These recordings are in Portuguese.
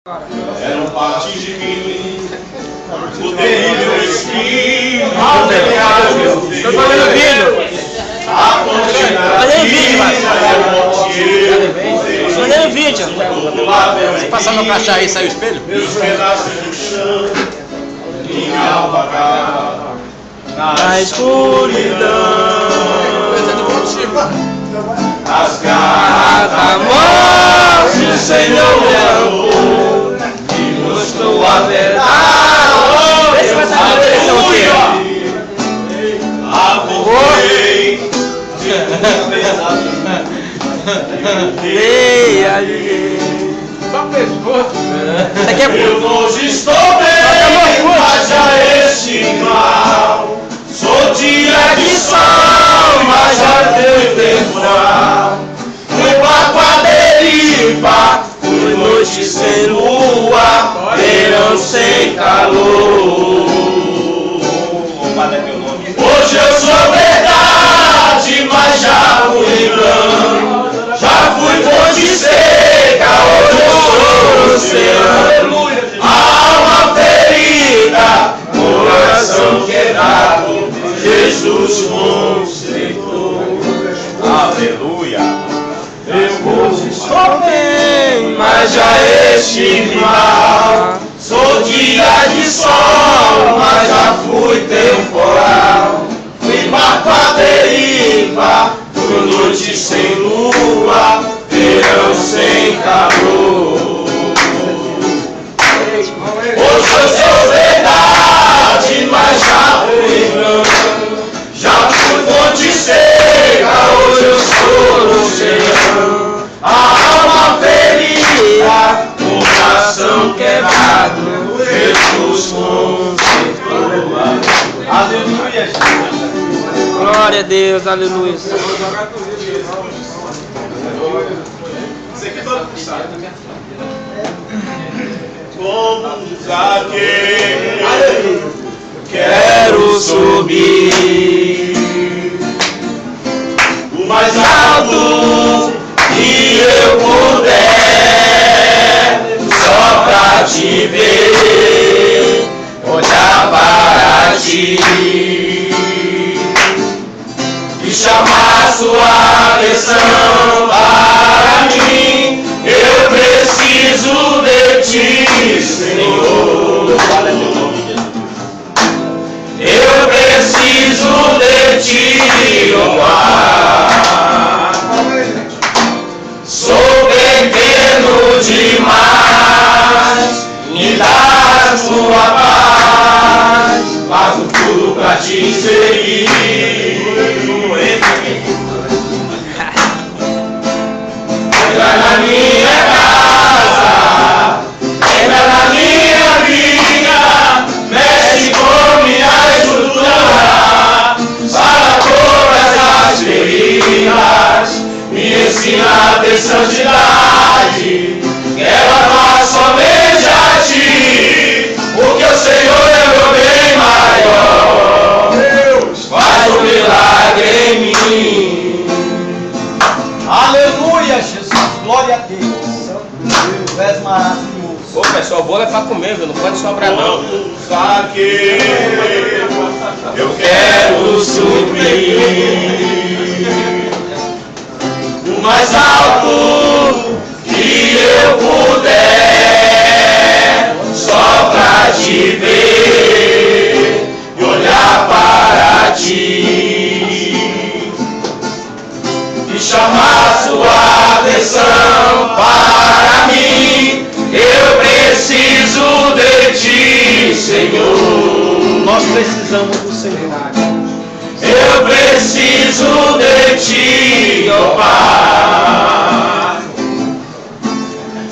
Era um partido de crime, o terrível espinho. Eu tô vendo o vídeo. Olha o vídeo, olha o vídeo. Se passar no caixa aí, sai o espelho? Meus pedaços no chão, minha alma acaba Na escuridão. as garras Da morte, o Senhor me amou e mostrou a verdade. Vê se vai sair na direção aqui. Aborrei Ei, ali. Só pescoço. Daqui a Eu pouco. hoje estou bem, mas já este mal. Sou dia de sol, mas já deu temporal. Fui barco a deriva, fui noite sem lua, verão sem calor. Hoje eu sou verdade, mas já fui engano. Já fui fonte seca, hoje eu sou oceano. Alma ferida, coração quebrado, Jesus consertou. Aleluia. Eu hoje estou bem, mas já estive mal. Sou dia de sol, mas já fui temporal. Fui barco à deriva, fui noite sem lua, verão sem calor. Hoje eu sou verdade, mas já fui engano. Já fui fonte seca, hoje eu sou oceano. A alma ferida, coração quebrado, Jesus consertou. Aleluia, Jesus. Glória a Deus, aleluia. Isso aqui todo mundo sabe. Como Zaqueu, quero subir o mais alto que eu puder, só pra te ver, olhar para ti e chamar sua atenção para mim. Eu preciso de ti, Senhor. Eu preciso de ti, ó Pai. Sou pequeno demais, me dá sua paz. Faço tudo pra te seguir. Entra na minha casa, entra na minha vida, mexe com minha estrutura, sara todas as feridas, me ensina a ter santidade. Quero amar somente a ti, porque o Senhor é meu bem maior. Deus, faz um milagre em mim. Aleluia, Jesus. Glória a Deus. Santo Deus, tu és maravilhoso. Ô pessoal, o bolo é pra comer, viu? Não pode sobrar não. Zaqueu, eu quero subir o mais alto que eu puder, só pra te ver e olhar para ti e chamar sua atenção para mim. Eu preciso de ti, Senhor. Nós precisamos do Senhor. Eu preciso de ti, ó Pai.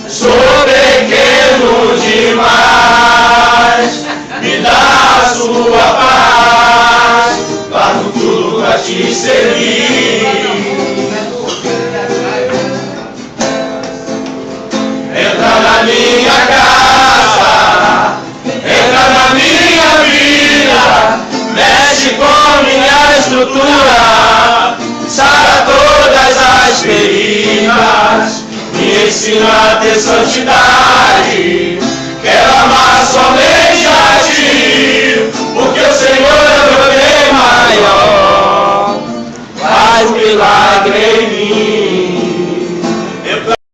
Sou pequeno demais, me dá a sua paz. Faço tudo pra te seguir. Entra na minha casa, entra na minha vida, mexe com minha estrutura, sara todas as feridas, me ensina a ter santidade. milagre em mim.